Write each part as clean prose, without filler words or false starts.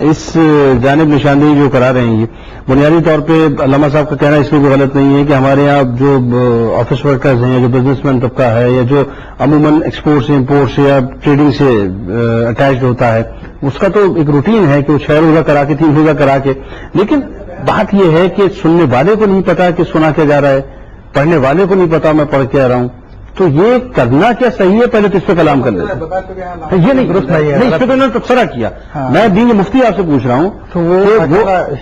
اس جانب نشاندہی جو کرا رہے ہیں یہ بنیادی طور پہ علامہ صاحب کا کہنا اس میں کوئی غلط نہیں ہے کہ ہمارے یہاں جو آفس ورکرز ہیں یا جو بزنس مین طبقہ ہے یا جو عموماً ایکسپورٹ سے امپورٹ سے یا ٹریڈنگ سے اٹیچڈ ہوتا ہے اس کا تو ایک روٹین ہے کہ وہ 6 روزہ کرا کے 3 روزہ کرا کے، لیکن بات یہ ہے کہ سننے والے کو نہیں پتا کہ سنا کیا جا رہا ہے، پڑھنے والے کو نہیں پتا میں پڑھ کے آ رہا ہوں، تو یہ کرنا کیا صحیح ہے؟ پہلے تو اس پہ کلام کر لیتے ہیں. یہ نہیں درست نہیں ہے، اس پہ تو انہوں نے تبصرہ کیا. میں دین مفتی آپ سے پوچھ رہا ہوں تو وہ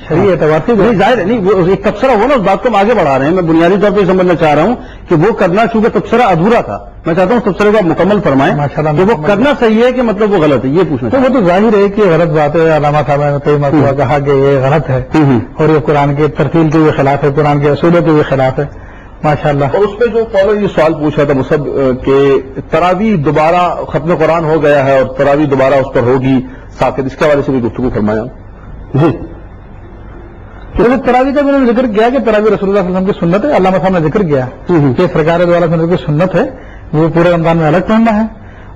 شرعی اعتبار سے نہیں ظاہر ہے، نہیں وہ ایک تبصرہ ہو نا، اس بات کو ہم آگے بڑھا رہے ہیں. میں بنیادی طور پہ سمجھنا چاہ رہا ہوں کہ وہ کرنا چونکہ تبصرہ ادھورا تھا، میں چاہتا ہوں تبصرے کو آپ مکمل فرمائیں کہ وہ کرنا صحیح ہے کہ مطلب وہ غلط ہے. یہ پوچھنا تو وہ تو ظاہر ہے کہ غلط بات ہے. علامہ صاحب نے کئی مرتبہ کہا کہ یہ غلط ہے اور یہ قرآن کے ترتیل کے بھی خلاف ہے، قرآن کے اصولوں کے بھی خلاف ہے. ماشاء اللہ. اور اس پہ جو فالو یہ سوال پوچھا تھا مصعب کہ تراویح دوبارہ ختم قرآن ہو گیا ہے اور تراویح دوبارہ اس پر ہوگی ساکت، اس کے حوالے سے بھی گفتگو فرمایا. جی تراویح کا میں نے ذکر کیا کہ تراویح رسول اللہ صلی اللہ علیہ وسلم کی سنت ہے. علامہ صاحب نے ذکر کیا کہ سرکار دوارا کی سنت ہے، وہ پورے رمضان میں الگ پڑھنا ہے،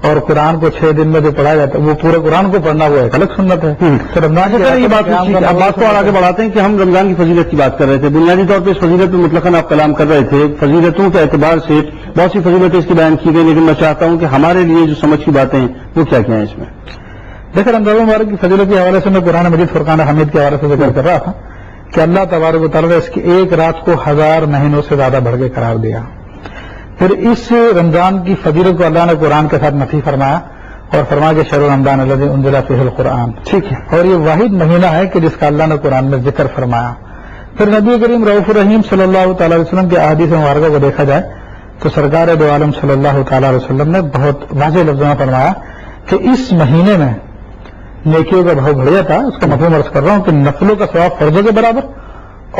اور قرآن کو 6 دن میں جو پڑھا جاتا ہے وہ پورے قرآن کو پڑھنا وہ ایک الگ سنت ہے. تو رمضان یہ بات کو اور آگے بڑھاتے ہیں کہ ہم رمضان کی فضیلت کی بات کر رہے تھے. بنیادی طور پہ اس فضیلت میں مطلقاً آپ کلام کر رہے تھے. فضیلتوں کے اعتبار سے بہت سی فضیلتیں اس کی بیان کی گئی، لیکن میں چاہتا ہوں کہ ہمارے لیے جو سمجھ کی باتیں ہیں وہ کیا کیا ہیں اس میں. دیکھیں رمضان مبارک کی فضیلت کے حوالے سے میں قرآن مجید فرقان حمید کے حوالے سے ذکر کر رہا تھا کہ اللہ تبارک و تعالیٰ نے اس کی ایک رات کو 1000 مہینوں سے زیادہ بڑھ کے قرار دیا. پھر اس رمضان کی فضیلت کو اللہ نے قرآن کے ساتھ نفی فرمایا اور فرمایا کہ شہر رمضان الذی انزل فیہ القرآن. ٹھیک ہے، اور یہ واحد مہینہ ہے کہ جس کا اللہ نے قرآن میں ذکر فرمایا. پھر نبی کریم رؤوف الرحیم صلی اللہ تعالی علیہ وسلم کے احادیث مبارکہ کو دیکھا جائے تو سرکار دو عالم صلی اللہ تعالی علیہ وسلم نے بہت واضح لفظوں میں فرمایا کہ اس مہینے میں نیکیوں کا بہت بڑھیا تھا. اس کا مفہوم عرض کر رہا ہوں کہ نفلوں کا ثواب فرضوں کے برابر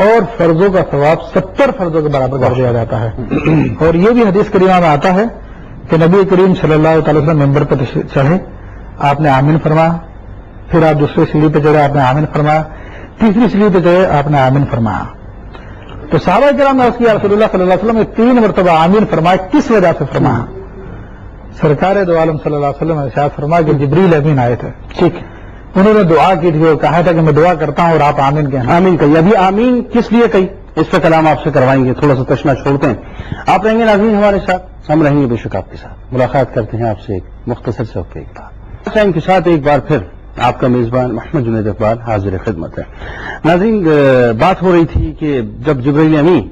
اور فرضوں کا ثواب 70 فرضوں کے برابر کر دیا جاتا ہے. اور یہ بھی حدیث کریمہ میں آتا ہے کہ نبی کریم صلی اللہ تعالی وسلم ممبر پر چڑھے، آپ نے آمین فرمایا، پھر آپ دوسری سیڑھی پہ چڑھے، آپ نے آمین فرمایا، تیسری سیڑھی پہ چڑھے، آپ نے آمین فرمایا. تو صحابہ کرام نے عرض کیا رسول اللہ صلی اللہ علیہ وسلم نے 3 مرتبہ آمین فرمایا، کس وجہ سے فرمایا؟ سرکار دو عالم صلی اللہ علیہ وسلم نے ارشاد فرمایا کہ جبریل امین آئے تھے. ٹھیک ہے، انہوں نے دعا کی تھی اور کہا تھا کہ میں دعا کرتا ہوں اور آپ آمین کہنا. آمین کہیے. ابھی آمین کس لیے کہی اس پہ کلام آپ سے کروائیں گے، تھوڑا سا تشنا چھوڑتے ہیں. آپ رہیں گے ناظرین ہمارے ساتھ، ہم رہیں گے بے شک آپ کے ساتھ. ملاقات کرتے ہیں آپ سے ایک مختصر سے وقت ایک بار. ٹائم کے ساتھ ایک بار پھر آپ کا میزبان محمد جنید اقبال حاضر خدمت ہے. ناظرین بات ہو رہی تھی کہ جب جبرائیل امین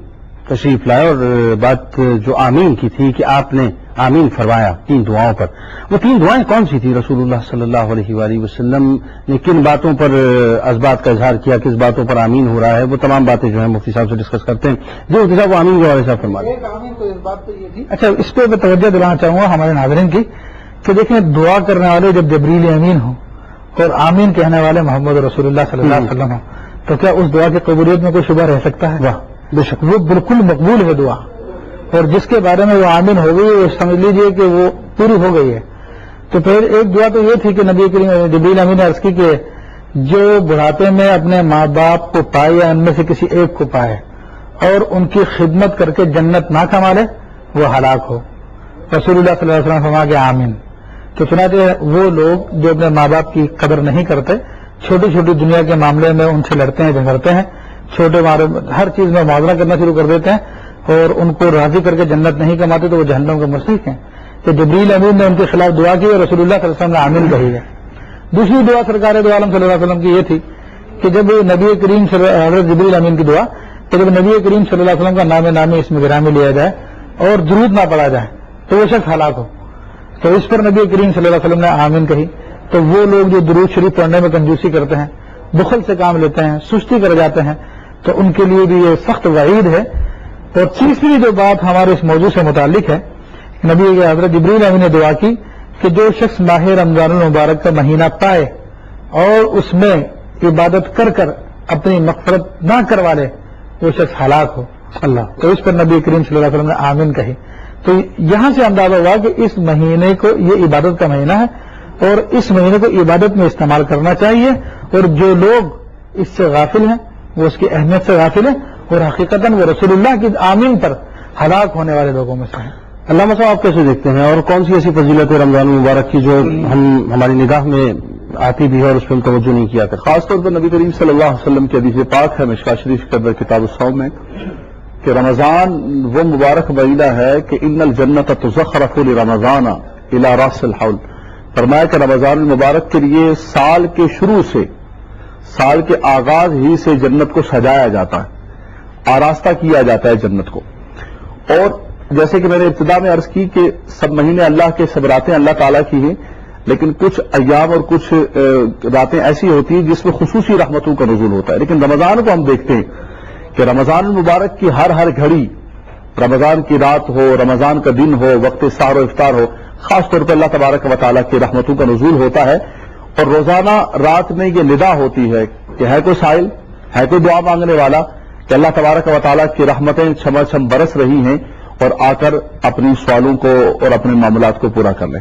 تشریف لائے اور بات جو آمین کی تھی کہ آپ نے آمین فرمایا 3 دعاؤں پر. وہ 3 دعائیں کون سی تھی؟ رسول اللہ صلی اللہ علیہ وآلہ وسلم نے کن باتوں پر اسبات کا اظہار کیا، کس باتوں پر آمین ہو رہا ہے، وہ تمام باتیں جو ہیں مفتی صاحب سے ڈسکس کرتے ہیں. جو مفتی صاحب وہ آمین کے حوالے سے فرما دیں. اچھا، اس پہ میں توجہ دلانا چاہوں گا ہمارے ناظرین کی کہ دیکھیں دعا کرنے والے جب جبریل امین ہوں اور آمین کہنے والے محمد رسول اللہ صلی اللہ علیہ وسلم ہوں تو کیا اس دعا کی قبولیت میں کوئی شبہ رہ سکتا ہے؟ واہ بے شک، وہ بالکل مقبول ہے دعا. اور جس کے بارے میں وہ آمین ہو گئی وہ سمجھ لیجئے کہ وہ پوری ہو گئی ہے. تو پھر ایک دعا تو یہ تھی کہ نبی کریم جبریل امین نے عرض کی کہ جو بڑھاپے میں اپنے ماں باپ کو پائے یا ان میں سے کسی ایک کو پائے اور ان کی خدمت کر کے جنت نہ کما لے وہ ہلاک ہو. رسول اللہ صلی اللہ علیہ وسلم فرما کہ آمین. تو چنانچہ وہ لوگ جو اپنے ماں باپ کی قدر نہیں کرتے، چھوٹی چھوٹی دنیا کے معاملے میں ان سے لڑتے ہیں جھگڑتے ہیں، چھوٹے ہر چیز میں معاوضہ کرنا شروع کر دیتے ہیں اور ان کو راضی کر کے جنت نہیں کماتے تو وہ جہنم کے مستحق ہیں. تو جبریل امین نے ان کے خلاف دعا کی اور رسول اللہ صلی اللہ علیہ وسلم نے آمین کہی ہے. دوسری دعا سرکار دو عالم صلی اللہ علیہ وسلم کی یہ تھی کہ جب نبی کریم حضرت جبریل امین کی دعا کہ جب نبی کریم صلی اللہ علیہ وسلم کا نام نامی اس میں گرامی لیا جائے اور درود نہ پڑھا جائے تو وہ شخص ہلاک ہو. تو اس پر نبی کریم صلی اللہ علیہ وسلم نے آمین کہی. تو وہ لوگ جو درود شریف پڑھنے میں کنجوسی کرتے ہیں، بخل سے کام لیتے ہیں، سستی کر جاتے ہیں، تو ان کے لیے بھی یہ سخت وعید ہے. اور تیسری جو بات ہمارے اس موضوع سے متعلق ہے، نبی حضرت جبریل امین نے دعا کی کہ جو شخص ماہ رمضان المبارک کا مہینہ پائے اور اس میں عبادت کر کر اپنی مغفرت نہ کروا لے وہ شخص ہلاک ہو. اللہ. تو اس پر نبی کریم صلی اللہ علیہ وسلم نے آمین کہی. تو یہاں سے اندازہ ہوا کہ اس مہینے کو یہ عبادت کا مہینہ ہے اور اس مہینے کو عبادت میں استعمال کرنا چاہیے. اور جو لوگ اس سے غافل ہیں وہ اس کی اہمیت سے غافل ہیں اور حقیقتاً وہ رسول اللہ کی آمین پر ہلاک ہونے والے لوگوں میں سے ہیں. علامہ صاحب آپ کیسے دیکھتے ہیں اور کون سی ایسی فضیلت ہے رمضان المبارک کی جو ہماری نگاہ میں آتی بھی ہے اور اس پہ ہم توجہ نہیں کیا کرتے. خاص طور پر نبی کریم صلی اللہ علیہ وسلم کی حدیث پاک ہے مشکوٰۃ شریف کے اندر کتاب الصوم میں کہ رمضان وہ مبارک مہینہ ہے کہ ان الجنت تزخرف لرمضان الی راس الحول. فرمایا کہ رمضان المبارک کے لیے سال کے شروع سے، سال کے آغاز ہی سے جنت کو سجایا جاتا ہے، آراستہ کیا جاتا ہے جنت کو. اور جیسے کہ میں نے ابتدا میں عرض کی کہ سب مہینے اللہ کے، سب راتیں اللہ تعالیٰ کی ہیں، لیکن کچھ ایام اور کچھ راتیں ایسی ہوتی ہیں جس میں خصوصی رحمتوں کا نزول ہوتا ہے. لیکن رمضان کو ہم دیکھتے ہیں کہ رمضان المبارک کی ہر گھڑی، رمضان کی رات ہو، رمضان کا دن ہو، وقت سحر و افطار ہو، خاص طور پر اللہ تبارک و تعالیٰ کی رحمتوں کا نزول ہوتا ہے. اور روزانہ رات میں یہ ندا ہوتی ہے کہ ہے کوئی سائل، ہے کوئی دعا مانگنے والا، کہ اللہ تبارک و تعالیٰ کی رحمتیں چھما چھم برس رہی ہیں اور آ کر اپنی سوالوں کو اور اپنے معاملات کو پورا کر لیں.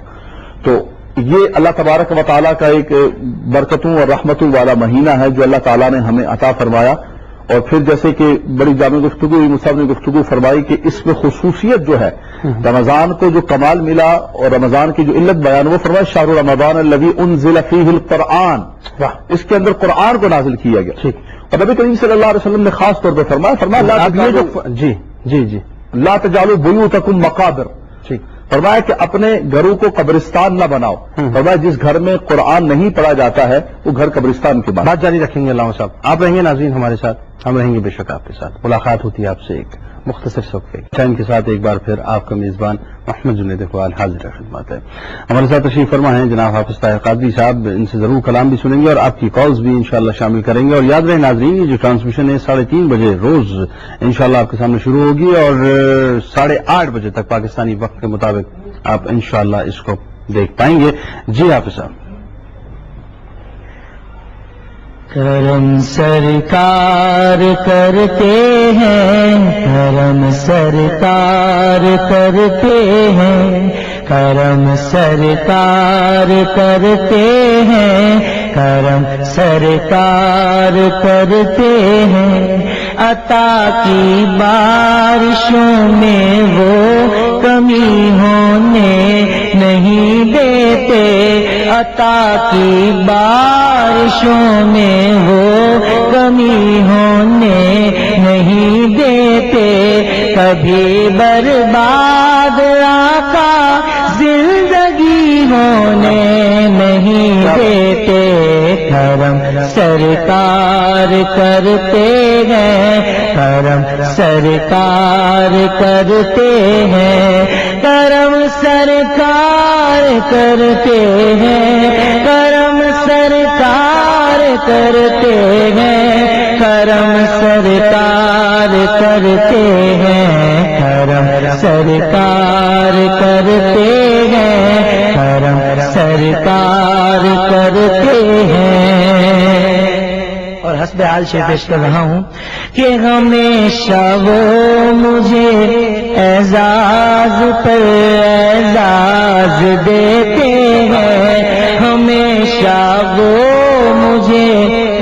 تو یہ اللہ تبارک و تعالیٰ کا ایک برکتوں اور رحمتوں والا مہینہ ہے جو اللہ تعالیٰ نے ہمیں عطا فرمایا. اور پھر جیسے کہ بڑی جامع گفتگو ہوئی، مصعب نے گفتگو فرمائی کہ اس میں خصوصیت جو ہے، رمضان کو جو کمال ملا اور رمضان کی جو علت بیان، وہ فرمایا شہر رمضان الذی انزل فیہ القرآن، اس کے اندر قرآن کو نازل کیا گیا. اور نبی کریم صلی اللہ علیہ وسلم نے خاص طور پر فرمایا لا تجعلوا بیوتکم مقابر، فرمایا کہ اپنے گھروں کو قبرستان نہ بناؤ. فرمایا جس گھر میں قرآن نہیں پڑھا جاتا ہے وہ گھر قبرستان کی بات جاری رکھیں گے. علامہ صاحب آپ رہیں گے ناظرین ہمارے ساتھ، ہم رہیں گے بے شک آپ کے ساتھ. ملاقات ہوتی ہے آپ سے ایک مختصر وقفے ٹائم کے ساتھ. ایک بار پھر آپ کا میزبان محمد جنید اقبال حاضر خدمت ہے. ہمارے ساتھ تشریف فرما ہیں جناب حافظ طاہر قادری صاحب. ان سے ضرور کلام بھی سنیں گے اور آپ کی کالز بھی انشاءاللہ شامل کریں گے. اور یاد رہے ناظرین، یہ جو ٹرانسمیشن ہے 3:30 بجے روز انشاءاللہ آپ کے سامنے شروع ہوگی اور 8:30 بجے تک پاکستانی وقت کے مطابق آپ انشاءاللہ اس کو دیکھ پائیں گے. جی حافظ صاحب. کرم سرکار کرتے ہیں، کرم سرکار کرتے ہیں، کرم سرکار کرتے ہیں، کرم سرکار کرتے ہیں. عطا کی بارشوں میں وہ کمی ہونے نہیں دیتے، عطا کی بارشوں میں وہ کمی ہونے نہیں دیتے. کبھی برباد آقا زندگی ہونے نہیں دیتے. کرم سرکار کرتے ہیں، کرم سرکار کرتے ہیں، کرم سرکار کرتے ہیں، کرم سرکار کرتے ہیں، کرم سرکار کرتے ہیں، کرم سرکار کرتے ہیں، کرم سرکار کرتے ہیں. اور حسب حال سے پیش کر رہا ہوں کہ ہمیشہ وہ مجھے اعزاز پر اعزاز دیتے ہیں، ہمیشہ وہ مجھے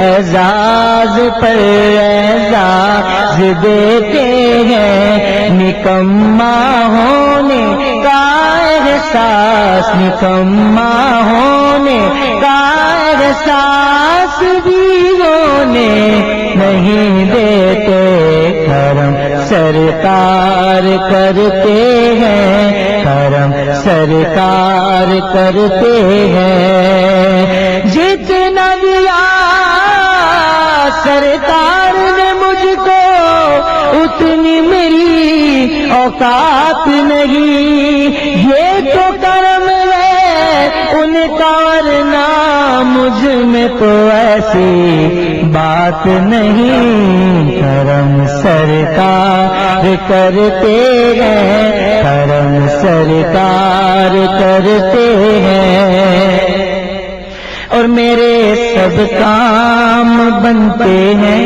اعزاز پر اعزاز دیتے ہیں. نکما ہونے کا احساس، نکما ہونے کا احساس بھی ہونے نہیں دیتے. کرم سرکار کرتے ہیں، کرم سرکار کرتے ہیں. جتنا دیا سرکار نے مجھ کو اتنی میری اوقات نہیں. یہ تو کرم ہے ان کا، ورنہ مجھ میں تو ایسی بات نہیں. کرم سرکار کرتے ہیں، کرم سرکار کرتے ہیں. اور میرے سب کام بنتے ہیں،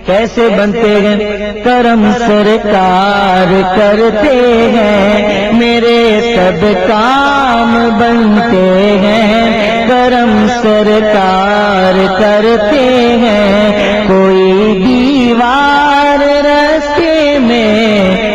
کیسے بنتے ہیں؟ کرم سرکار کرتے ہیں. میرے سب کام بنتے ہیں، کرم سرکار کرتے ہیں. کوئی دیوار راستے میں